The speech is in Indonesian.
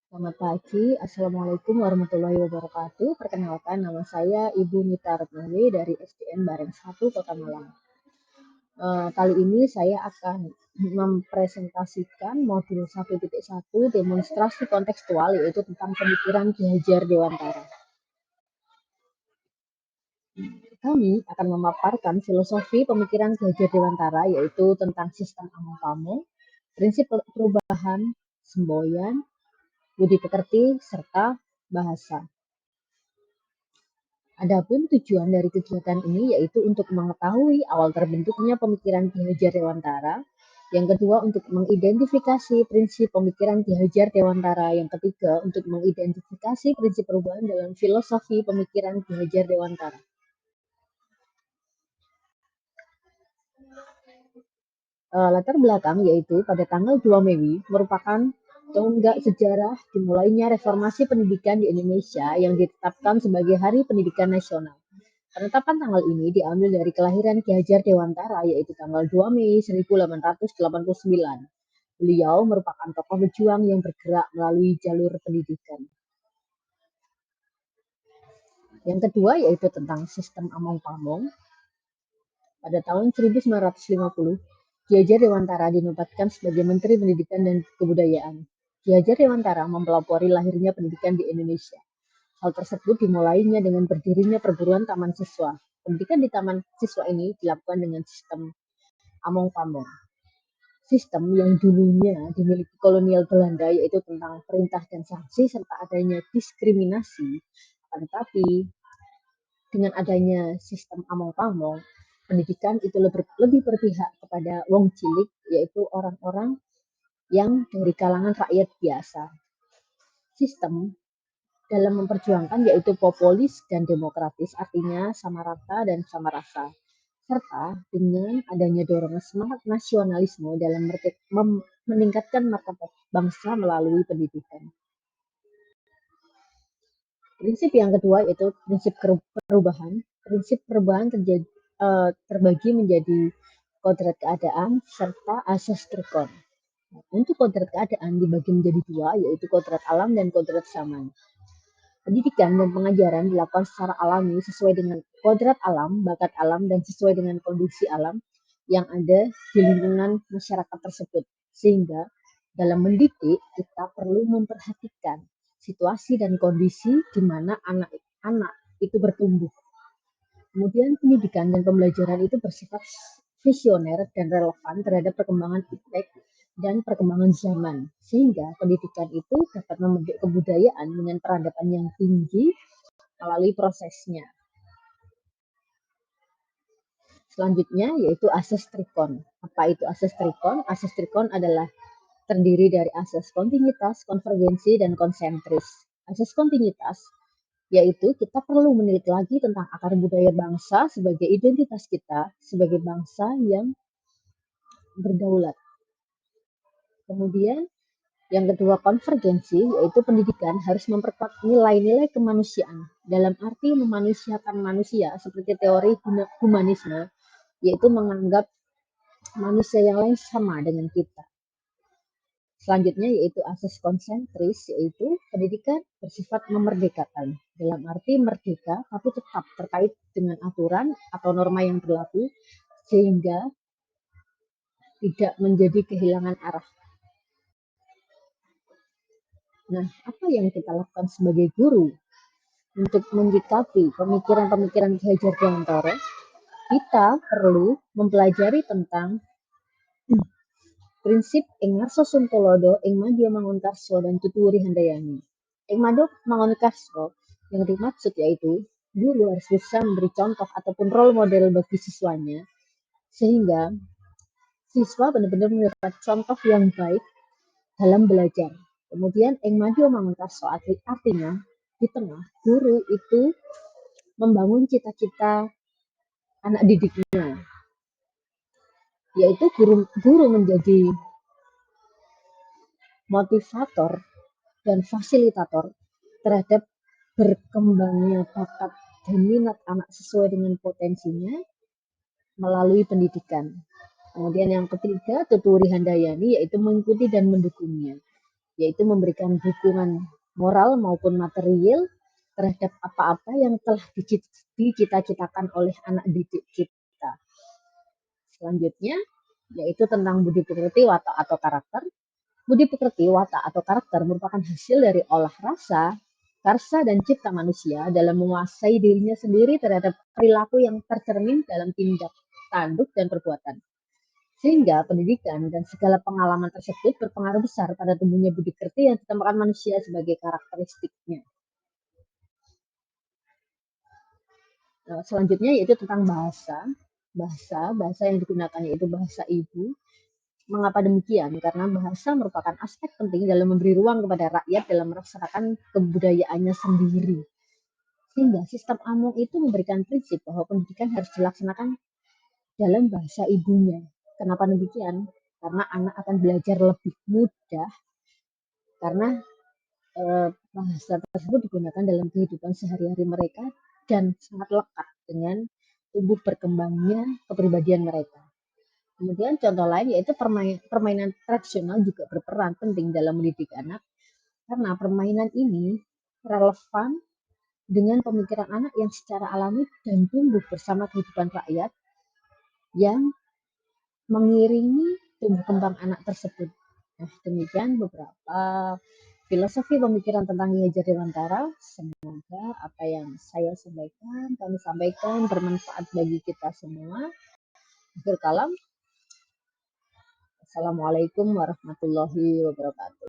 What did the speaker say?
Selamat pagi, Assalamualaikum warahmatullahi wabarakatuh. Perkenalkan, nama saya Ibu Mita Retnawi dari SDN Bareng 1 Kota Malang. Kali ini saya akan mempresentasikan modul 1.1 demonstrasi kontekstual, yaitu tentang pemikiran Ki Hajar Dewantara. Kami akan memaparkan filosofi pemikiran Ki Hajar Dewantara, yaitu tentang sistem among-pamong, prinsip perubahan, semboyan, budi pekerti, serta bahasa. Adapun tujuan dari kegiatan ini yaitu untuk mengetahui awal terbentuknya pemikiran Ki Hajar Dewantara, yang kedua untuk mengidentifikasi prinsip pemikiran Ki Hajar Dewantara, yang ketiga untuk mengidentifikasi prinsip perubahan dalam filosofi pemikiran Ki Hajar Dewantara. Latar belakang yaitu pada tanggal 2 Mei merupakan tonggak sejarah dimulainya reformasi pendidikan di Indonesia yang ditetapkan sebagai Hari Pendidikan Nasional. Penetapan tanggal ini diambil dari kelahiran Ki Hajar Dewantara, yaitu tanggal 2 Mei 1889. Beliau merupakan tokoh pejuang yang bergerak melalui jalur pendidikan. Yang kedua yaitu tentang sistem among-pamong. Pada tahun 1950, Ki Hajar Dewantara dinobatkan sebagai Menteri Pendidikan dan Kebudayaan. Ki Hajar Dewantara mempelopori lahirnya pendidikan di Indonesia. Hal tersebut dimulainya dengan berdirinya perguruan taman siswa. Pendidikan di taman siswa ini dilakukan dengan sistem among-pamong. Sistem yang dulunya dimiliki kolonial Belanda, yaitu tentang perintah dan sanksi serta adanya diskriminasi. Tetapi dengan adanya sistem among-pamong, pendidikan itu lebih berpihak kepada wong cilik, yaitu orang-orang yang dari kalangan rakyat biasa. Sistem dalam memperjuangkan yaitu populis dan demokratis, artinya sama rata dan sama rasa, serta dengan adanya dorongan semangat nasionalisme dalam meningkatkan martabat bangsa melalui pendidikan. Prinsip yang kedua yaitu prinsip perubahan. Prinsip perubahan terbagi menjadi kodrat keadaan serta asas trikon. Untuk kodrat keadaan dibagi menjadi dua, yaitu kodrat alam dan kodrat zaman. Pendidikan dan pengajaran dilakukan secara alami sesuai dengan kodrat alam, bakat alam, dan sesuai dengan kondisi alam yang ada di lingkungan masyarakat tersebut. Sehingga dalam mendidik kita perlu memperhatikan situasi dan kondisi di mana anak-anak itu bertumbuh. Kemudian pendidikan dan pembelajaran itu bersifat visioner dan relevan terhadap perkembangan iptek dan perkembangan zaman, sehingga pendidikan itu dapat membentuk kebudayaan dengan peradaban yang tinggi melalui prosesnya. Selanjutnya yaitu asas trikon. Apa itu asas trikon? Asas trikon adalah terdiri dari asas kontinuitas, konvergensi, dan konsentris. Asas kontinuitas yaitu kita perlu menilik lagi tentang akar budaya bangsa sebagai identitas kita sebagai bangsa yang berdaulat. Kemudian yang kedua konvergensi, yaitu pendidikan harus memperkuat nilai-nilai kemanusiaan dalam arti memanusiakan manusia seperti teori humanisme, yaitu menganggap manusia yang lain sama dengan kita. Selanjutnya yaitu asas konsentris, yaitu pendidikan bersifat memerdekakan dalam arti merdeka tapi tetap terkait dengan aturan atau norma yang berlaku sehingga tidak menjadi kehilangan arah. Nah, apa yang kita lakukan sebagai guru untuk menyikapi pemikiran-pemikiran Ki Hajar Dewantara? Kita perlu mempelajari tentang prinsip ing ngarsa Suntolodo, ing madya mangunkarso, dan tuturi handayani. Ing madya mangunkarso yang dimaksud yaitu guru harus bisa memberi contoh ataupun role model bagi siswanya sehingga siswa benar-benar mendapat contoh yang baik dalam belajar. Kemudian ing madya mangunkarso artinya di tengah guru itu membangun cita-cita anak didiknya, yaitu guru menjadi motivator dan fasilitator terhadap berkembangnya bakat dan minat anak sesuai dengan potensinya melalui pendidikan. Kemudian yang ketiga, tuturi handayani, yaitu mengikuti dan mendukungnya, yaitu memberikan dukungan moral maupun material terhadap apa-apa yang telah dicita-citakan oleh anak didik kita. Selanjutnya, yaitu tentang budi pekerti, watak atau karakter. Budi pekerti, watak atau karakter merupakan hasil dari olah rasa, karsa dan cipta manusia dalam menguasai dirinya sendiri terhadap perilaku yang tercermin dalam tindak tanduk dan perbuatan. Sehingga pendidikan dan segala pengalaman tersebut berpengaruh besar pada tumbuhnya budi pekerti yang ditambahkan manusia sebagai karakteristiknya. Selanjutnya yaitu tentang bahasa. Bahasa yang digunakan yaitu bahasa ibu. Mengapa demikian? Karena bahasa merupakan aspek penting dalam memberi ruang kepada rakyat dalam melaksanakan kebudayaannya sendiri. Sehingga sistem Among itu memberikan prinsip bahwa pendidikan harus dilaksanakan dalam bahasa ibunya. Kenapa demikian? Karena anak akan belajar lebih mudah karena bahasa tersebut digunakan dalam kehidupan sehari-hari mereka dan sangat lekat dengan tumbuh berkembangnya kepribadian mereka. Kemudian contoh lain yaitu permainan tradisional juga berperan penting dalam mendidik anak karena permainan ini relevan dengan pemikiran anak yang secara alami dan tumbuh bersama kehidupan rakyat yang mengiringi tumbuh kembang anak tersebut. Nah, demikian beberapa filosofi pemikiran tentang Ki Hajar Dewantara. Semoga apa yang kami sampaikan bermanfaat bagi kita semua. Akhir kalam, Assalamualaikum warahmatullahi wabarakatuh.